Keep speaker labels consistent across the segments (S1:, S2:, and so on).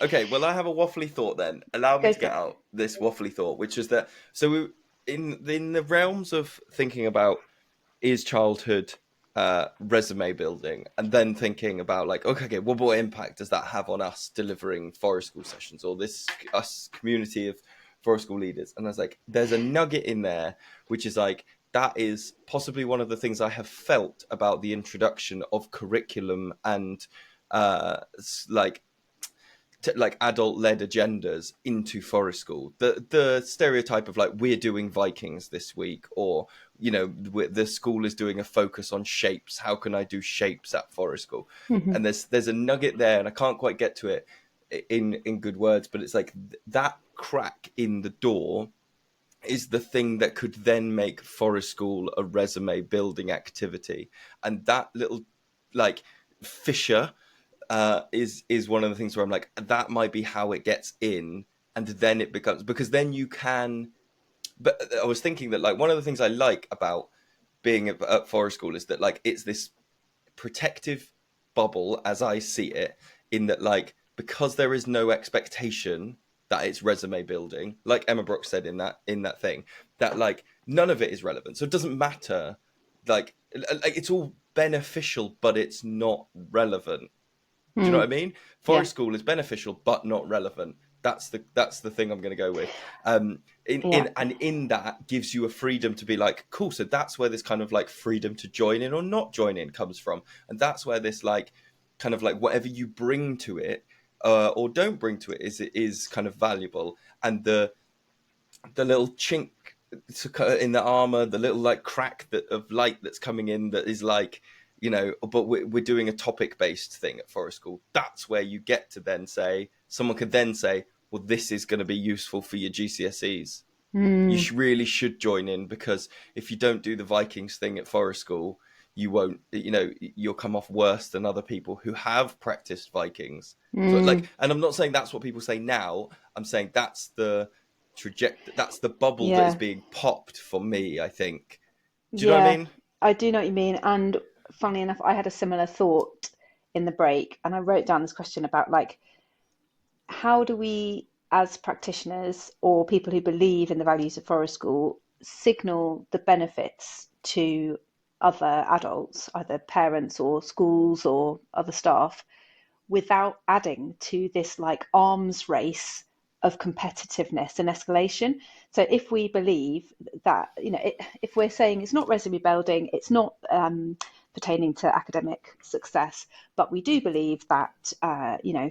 S1: Okay, well, I have a waffly thought then. Allow me
S2: Go
S1: to
S2: for
S1: get
S2: it.
S1: out this waffly thought, which is that in the realms of thinking about is childhood resume building, and then thinking about like, okay, what impact does that have on us delivering forest school sessions or this us community of forest school leaders? And I was like, there's a nugget in there, which is like that is possibly one of the things I have felt about the introduction of curriculum and like like adult led agendas into forest school. The stereotype of like we're doing Vikings this week, or the school is doing a focus on shapes. How can I do shapes at forest school?
S2: Hmm.
S1: And there's a nugget there, and I can't quite get to it in good words, but it's like that crack in the door is the thing that could then make forest school a resume building activity, and that little like fissure is one of the things where I'm like, that might be how it gets in, and then it becomes because then you can. But I was thinking that like one of the things I like about being at forest school is that like it's this protective bubble as I see it, in that like because there is no expectation that it's resume building, like Emma Brooks said in that thing, that like none of it is relevant, so it doesn't matter. Like it's all beneficial, but it's not relevant. Do you know what I
S2: Mm.
S1: mean?
S2: Yeah,
S1: Forest school is beneficial but not relevant. That's the thing I'm going to go with.
S2: yeah.
S1: In that gives you a freedom to be like, cool. So that's where this kind of like freedom to join in or not join in comes from, and that's where this like kind of like whatever you bring to it or don't bring to it is kind of valuable. And the little chink in the armor, the little like crack of light that's coming in, that is like, but we're doing a topic based thing at forest school. That's where you get to then say, someone could then say, well, this is going to be useful for your GCSEs. You
S2: Mm.
S1: really should join in, because if you don't do the Vikings thing at forest school, you won't, you'll come off worse than other people who have practiced Vikings. So like,
S2: Mm.
S1: and I'm not saying that's what people say now. I'm saying that's the that's the bubble that is
S2: Yeah,
S1: being popped for me, I think. Do you know what I
S2: yeah.
S1: mean?
S2: I do know what you mean. And funnily enough, I had a similar thought in the break, and I wrote down this question about like, how do we, as practitioners or people who believe in the values of forest school, signal the benefits to other adults, either parents or schools or other staff, without adding to this like arms race of competitiveness and escalation. So if we believe that, if we're saying it's not resume building, it's not pertaining to academic success, but we do believe that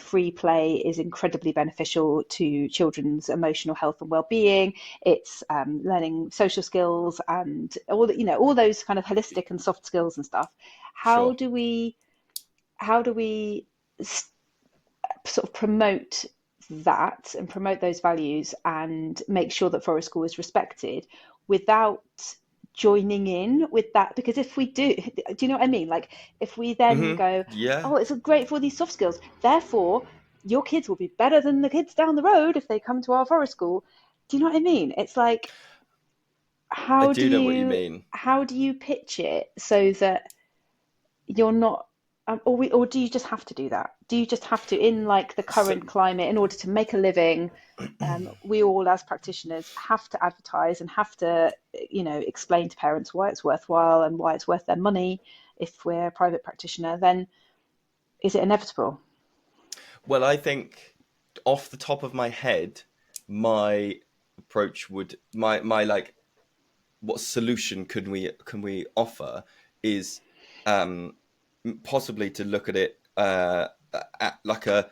S2: free play is incredibly beneficial to children's emotional health and well-being. It's learning social skills and all those kind of holistic and soft skills and stuff. How
S1: Sure.
S2: do we how do we sort of promote that and promote those values and make sure that forest school is respected without joining in with that? Because if we do you know what I mean? Like if we then go,
S1: Yeah,
S2: oh, it's great for these soft skills, therefore your kids will be better than the kids down the road if they come to our forest school. Do you know what I mean? It's like,
S1: I
S2: how do
S1: do know what you
S2: you
S1: mean.
S2: how do you pitch it so that you're not, or do you just have to do that? Do you just have to, in like the
S1: So,
S2: current climate, in order to make a living, we all as practitioners have to advertise and have to, explain to parents why it's worthwhile and why it's worth their money if we're a private practitioner? Then is it inevitable?
S1: well, I think off the top of my head, my approach would my like what solution can we offer is um possibly to look at it at like a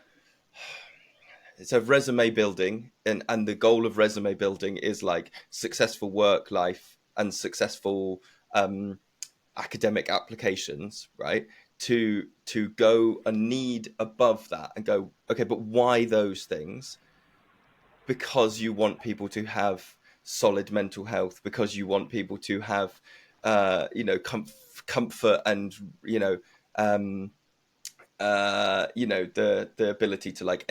S1: it's a resume building, and the goal of resume building is like successful work life and successful um academic applications, right? To go a need above that and go, okay, but why those things? Because you want people to have solid mental health, because you want people to have comfort, and um the ability to like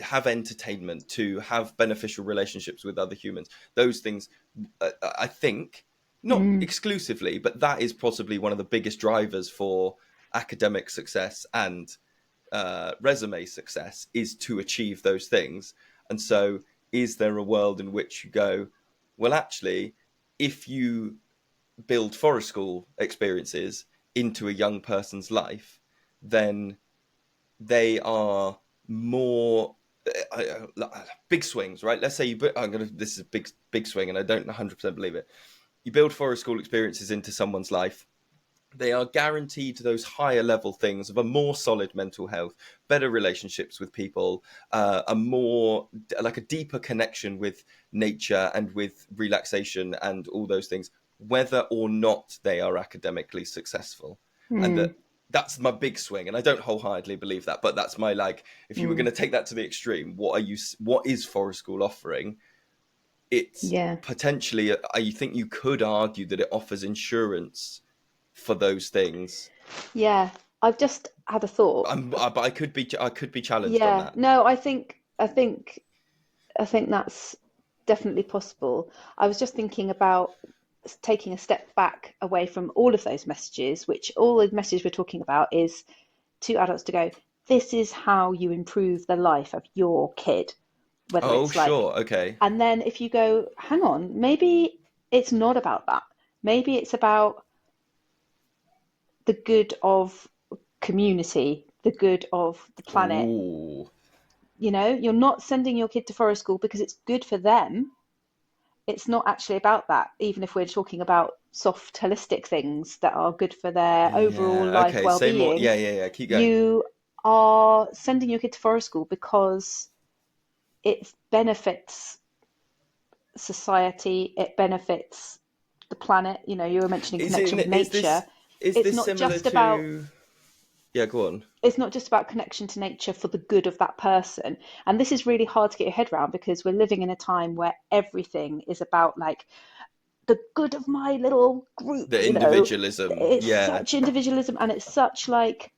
S1: have entertainment, to have beneficial relationships with other humans. Those things, I think, not
S2: Mm.
S1: exclusively, but that is possibly one of the biggest drivers for academic success and resume success is to achieve those things. And so is there a world in which you go, well, actually, if you build forest school experiences into a young person's life, then they are more big swings, right? Let's say this is a big swing, and I don't 100% believe it. You build forest school experiences into someone's life, they are guaranteed those higher level things of a more solid mental health, better relationships with people, a more like a deeper connection with nature and with relaxation and all those things, whether or not they are academically successful. And
S2: Mm,
S1: that's my big swing, and I don't wholeheartedly believe that, but that's my, like, if you were going
S2: mm,
S1: to take that to the extreme, what is forest school offering? It's
S2: yeah.
S1: potentially, I think you could argue that it offers insurance for those things.
S2: Yeah. I've just had a thought.
S1: But I could be challenged on
S2: Yeah.
S1: that.
S2: No, I think that's definitely possible. I was just thinking about taking a step back away from all of those messages, which all the message we're talking about is to adults to go, this is how you improve the life of your kid, whether
S1: Oh,
S2: it's like,
S1: sure, okay.
S2: and then if you go, hang on, maybe it's not about that. Maybe it's about the good of community, the good of the planet.
S1: Ooh,
S2: You're not sending your kid to forest school because it's good for them. It's not actually about that, even if we're talking about soft, holistic things that are good for their overall
S1: yeah.
S2: life
S1: Okay. Say more.
S2: well-being.
S1: Yeah, yeah, yeah. Keep going.
S2: You are sending your kid to forest school because it benefits society, it benefits the planet. You were mentioning
S1: Is
S2: connection
S1: it?
S2: with
S1: Is
S2: nature.
S1: this? Is
S2: It's
S1: this
S2: not
S1: similar
S2: just about
S1: to? Yeah. Go on.
S2: it's not just about connection to nature for the good of that person. And this is really hard to get your head around because we're living in a time where everything is about like the good of my little group.
S1: The individualism.
S2: It's
S1: Yeah.
S2: such individualism and it's such like,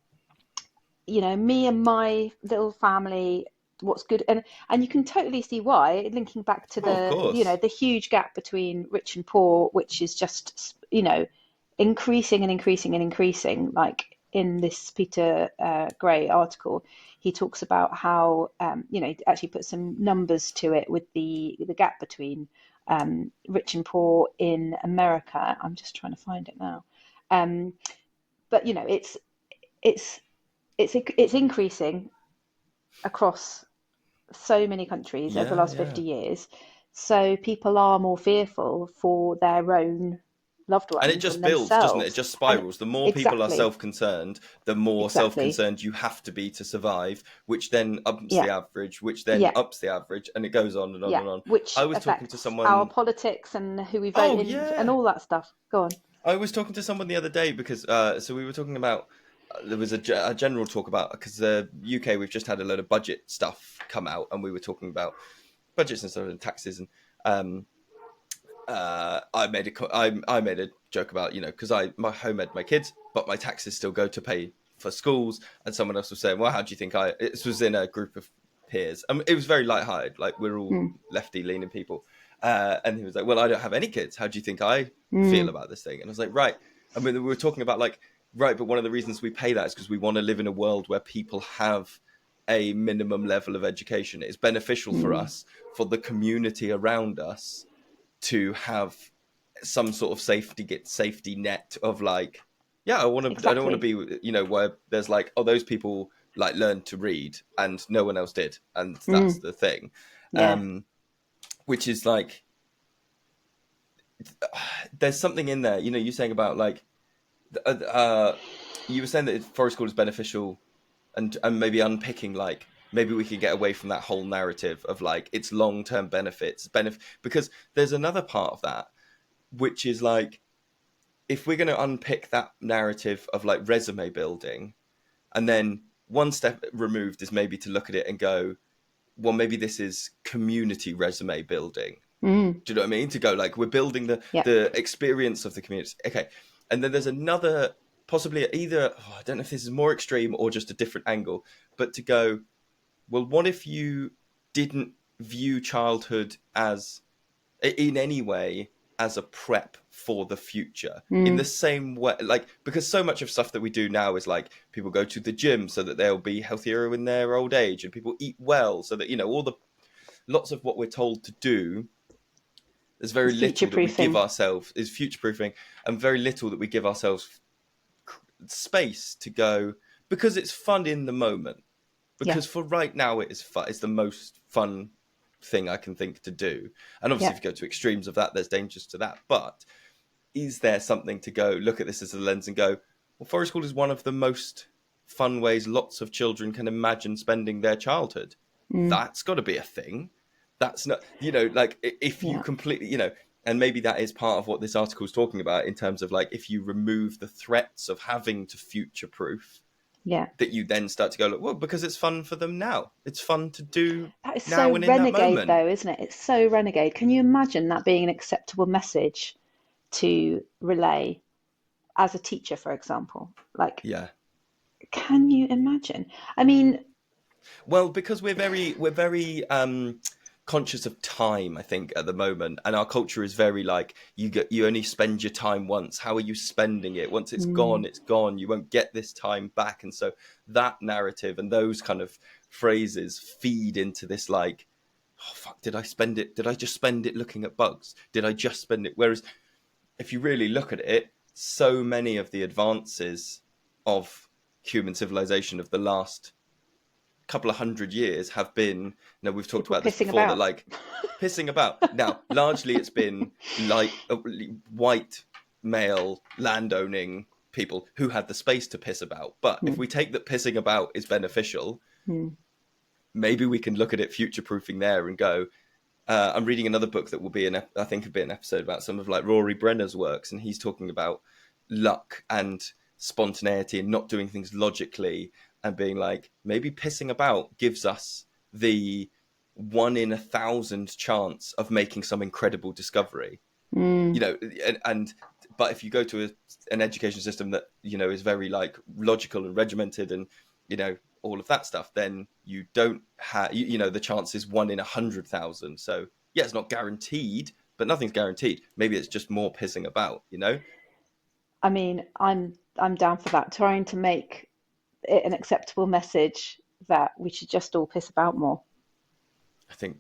S2: me and my little family, what's good. And you can totally see why, linking back to
S1: Oh, of
S2: the,
S1: course.
S2: the huge gap between rich and poor, which is just, increasing and increasing and increasing. Like in this Peter Gray article, he talks about how, actually put some numbers to it with the gap between rich and poor in America. I'm just trying to find it now. Um, but it's it's increasing across so many countries over the
S1: Yeah,
S2: last
S1: yeah.
S2: 50 years. So people are more fearful for their own loved
S1: And it
S2: ones
S1: just
S2: and
S1: builds, doesn't it? It
S2: themselves.
S1: just
S2: And
S1: spirals. The more people are
S2: exactly,
S1: self-concerned, the more
S2: exactly.
S1: self-concerned you have to be to survive, which then ups
S2: Yeah,
S1: the average, which then
S2: yeah,
S1: ups the average, and it goes on and on
S2: yeah.
S1: and on.
S2: Which
S1: I was talking to
S2: affects our
S1: someone.
S2: politics and who we vote
S1: Oh
S2: in and
S1: yeah,
S2: all that stuff. Go on.
S1: I was talking to someone the other day because so we were talking about there was a general talk about, because the UK, we've just had a load of budget stuff come out, and we were talking about budgets and stuff and taxes, and I made a joke about, because my home ed my kids, but my taxes still go to pay for schools, and someone else was saying, well, how do you think this was in a group of peers, it was very lighthearted, like we're all
S2: Mm,
S1: lefty leaning people, and he was like, well, I don't have any kids, how do you think I feel
S2: mm,
S1: about this thing? And I was like, right, I mean, we were talking about like, right, but one of the reasons we pay that is because we want to live in a world where people have a minimum level of education. It's beneficial for
S2: mm.
S1: us, for the community around us, to have some sort of safety net of like, yeah, I don't want to
S2: Exactly.
S1: be, where there's like, oh, those people like learned to read and no one else did, and that's
S2: Mm,
S1: the thing.
S2: yeah.
S1: um which is like, there's something in there, you're saying about like, you were saying that forest school is beneficial, and maybe unpicking like, maybe we could get away from that whole narrative of like its long-term benefit, because there's another part of that, which is like, if we're going to unpick that narrative of like resume building, and then one step removed is maybe to look at it and go, well, maybe this is community resume building.
S2: Mm,
S1: Do you know what I mean? To go like, we're building the
S2: yeah.
S1: the experience of the community. Okay, and then there's another, possibly either, I don't know if this is more extreme or just a different angle, but to go, well, what if you didn't view childhood as, in any way, as a prep for the future in the
S2: Mm.
S1: same way, like, because so much of stuff that we do now is like people go to the gym so that they'll be healthier in their old age, and people eat well so that, all the lots of what we're told to do, there's very
S2: It's future
S1: little that we give
S2: proofing.
S1: ourselves is future proofing, and very little that we give ourselves space to go, because it's fun in the moment,
S2: Yeah.
S1: because for right now it is fun, it's the most fun thing I can think to do. And obviously
S2: Yeah.
S1: if you go to extremes of that, there's dangers to that, but is there something to go look at this as a lens and go, well, forest school is one of the most fun ways lots of children can imagine spending their childhood.
S2: Mm.
S1: That's got to be a thing. That's not, like, if you
S2: Yeah.
S1: completely, and maybe that is part of what this article is talking about, in terms of like, if you remove the threats of having to future proof,
S2: Yeah.
S1: that you then start to go, look, well, because it's fun for them now. It's fun to do
S2: That is so
S1: now and in that
S2: renegade,
S1: moment.
S2: though, isn't it? It's so renegade. Can you imagine that being an acceptable message to relay as a teacher, for example? Like,
S1: Yeah.
S2: can you imagine? I mean,
S1: Well, because we're very conscious of time, I think, at the moment, and our culture is very like, you only spend your time once. How are you spending it? Once it's gone,
S2: mm,
S1: it's gone. You won't get this time back, and so that narrative and those kind of phrases feed into this, like, oh fuck, did I spend it? Did I just spend it looking at bugs? Did I just spend it? Whereas if you really look at it, so many of the advances of human civilization of the last couple of 100 years have been, we've talked
S2: people
S1: about this
S2: pissing
S1: before, that
S2: about.
S1: like pissing about. Now largely it's been like white male landowning people who had the space to piss about, but if
S2: Mm,
S1: we take that pissing about is beneficial,
S2: mm,
S1: maybe we can look at it future proofing there and go, I'm reading another book that will be I think a bit an episode about some of like Rory Brenner's works, and he's talking about luck and spontaneity and not doing things logically, and being like, maybe pissing about gives us the 1 in 1,000 chance of making some incredible discovery.
S2: mm.
S1: You know, and but if you go to an education system that is very like logical and regimented, and all of that stuff, then you don't have, the chance is 1 in 100,000. So yeah, it's not guaranteed, but nothing's guaranteed. Maybe it's just more pissing about.
S2: I mean, I'm down for that. Trying to make it an acceptable message that we should just all piss about more.
S1: I think